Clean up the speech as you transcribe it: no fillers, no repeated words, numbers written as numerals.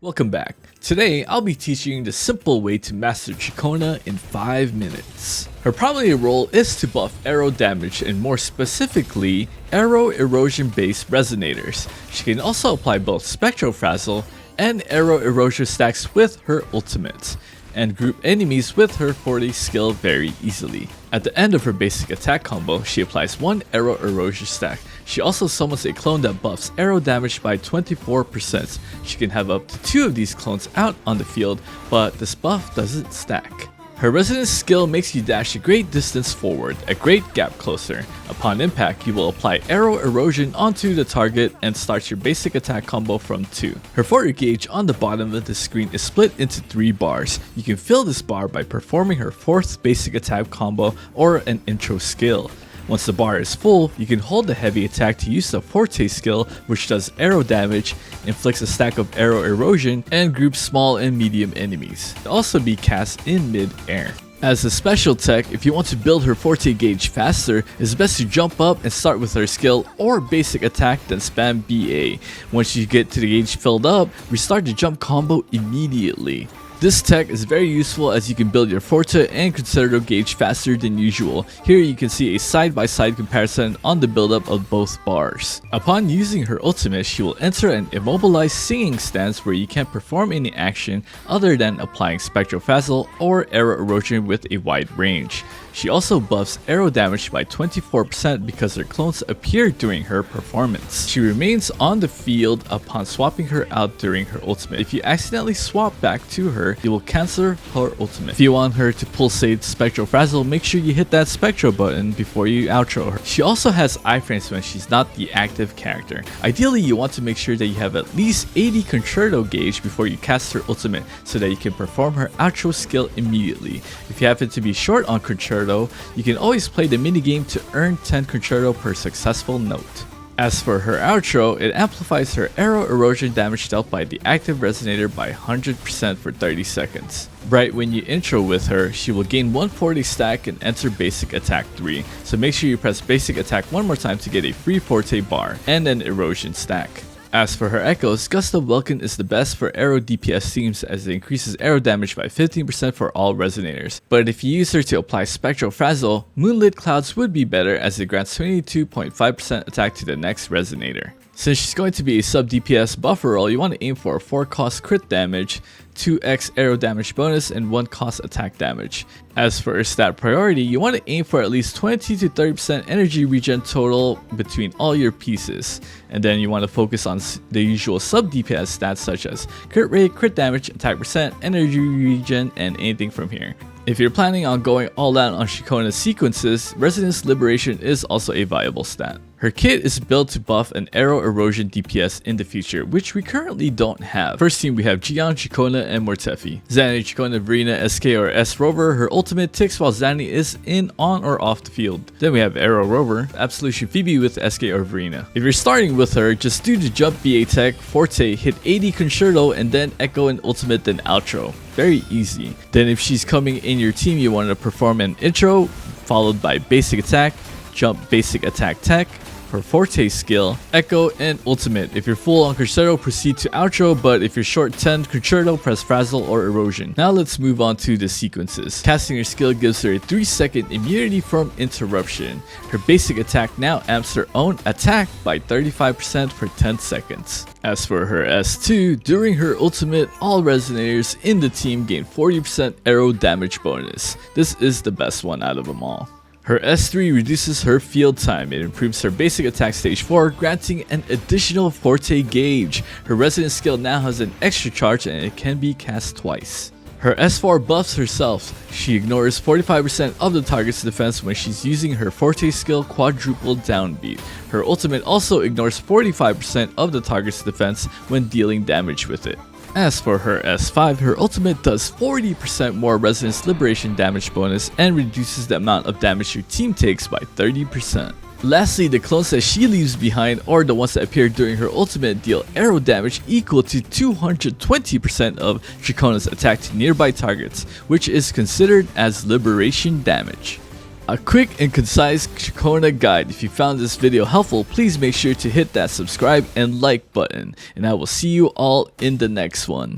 Welcome back. Today, I'll be teaching you the simple way to master Ciaconna in 5 minutes. Her primary role is to buff Aero damage and more specifically, Aero erosion based resonators. She can also apply both Spectral Frazzle and Aero erosion stacks with her ultimates, and group enemies with her Forte skill very easily. At the end of her basic attack combo, she applies one Aero erosion stack. She also summons a clone that buffs Aero damage by 24%. She can have up to 2 of these clones out on the field, but this buff doesn't stack. Her resonance skill makes you dash a great distance forward, a great gap closer. Upon impact, you will apply Aero erosion onto the target and start your basic attack combo from 2. Her Forte gauge on the bottom of the screen is split into 3 bars. You can fill this bar by performing her 4th basic attack combo or an intro skill. Once the bar is full, you can hold the heavy attack to use the Forte skill, which does Aero damage, inflicts a stack of Aero erosion, and groups small and medium enemies. It can also be cast in mid-air. As a special tech, if you want to build her Forte gauge faster, it's best to jump up and start with her skill or basic attack, then spam BA. Once you get to the gauge filled up, restart the jump combo immediately. This tech is very useful as you can build your Forte and Concerto gauge faster than usual. Here you can see a side-by-side comparison on the buildup of both bars. Upon using her ultimate, she will enter an immobilized singing stance where you can't perform any action other than applying Spectral Frazzle or Aero erosion with a wide range. She also buffs Aero damage by 24% because her clones appear during her performance. She remains on the field upon swapping her out during her ultimate. If you accidentally swap back to her, you will cancel her ultimate. If you want her to pulsate Spectral Frazzle, make sure you hit that Spectral button before you outro her. She also has iframes when she's not the active character. Ideally, you want to make sure that you have at least 80 Concerto gauge before you cast her ultimate so that you can perform her outro skill immediately. If you happen to be short on Concerto, you can always play the minigame to earn 10 Concerto per successful note. As for her outro, it amplifies her Aero erosion damage dealt by the active resonator by 100% for 30 seconds. Right when you intro with her, she will gain 140 stack and enter basic attack 3, so make sure you press basic attack one more time to get a free Forte bar and an erosion stack. As for her echoes, Gust of Welkin is the best for Aero DPS teams as it increases Aero damage by 15% for all resonators. But if you use her to apply Spectral Frazzle, Moonlit Clouds would be better as it grants 22.5% attack to the next resonator. Since she's going to be a sub DPS buffer role, you want to aim for a 4 cost crit damage, 2x Aero damage bonus, and 1 cost attack damage. As for her stat priority, you want to aim for at least 20 to 30% energy regen total between all your pieces. And then you want to focus on the usual sub DPS stats such as crit rate, crit damage, attack percent, energy regen, and anything from here. If you're planning on going all out on Ciaconna's sequences, Resonance Liberation is also a viable stat. Her kit is built to buff an Aero erosion DPS in the future, which we currently don't have. First team we have Gian, Ciaconna, and Mortefi. Zanny, Ciaconna, Verena, SK or S Rover, her ultimate ticks while Zanny is in, on, or off the field. Then we have Aero Rover, Absolution Phoebe with SK or Verena. If you're starting with her, just do the jump BA tech, Forte, hit 80 Concerto, and then Echo and ultimate, then outro. Very easy. Then if she's coming in your team, you want to perform an intro, followed by basic attack, jump basic attack tech, her Forte skill, Echo, and ultimate. If you're full on Concerto, proceed to outro, but if you're short 10 Concerto, press Frazzle or erosion. Now let's move on to the sequences. Casting her skill gives her a 3-second immunity from interruption. Her basic attack now amps her own attack by 35% for 10 seconds. As for her S2, during her ultimate, all resonators in the team gain 40% Aero damage bonus. This is the best one out of them all. Her S3 reduces her field time. It improves her basic attack stage 4, granting an additional Forte gauge. Her resonance skill now has an extra charge and it can be cast twice. Her S4 buffs herself. She ignores 45% of the target's defense when she's using her Forte skill quadruple downbeat. Her ultimate also ignores 45% of the target's defense when dealing damage with it. As for her S5, her ultimate does 40% more Resonance Liberation damage bonus and reduces the amount of damage your team takes by 30%. Lastly, the clones that she leaves behind or the ones that appear during her ultimate deal Aero damage equal to 220% of Ciaconna's attack to nearby targets, which is considered as liberation damage. A quick and concise Ciaconna guide. If you found this video helpful, please make sure to hit that subscribe and like button, and I will see you all in the next one.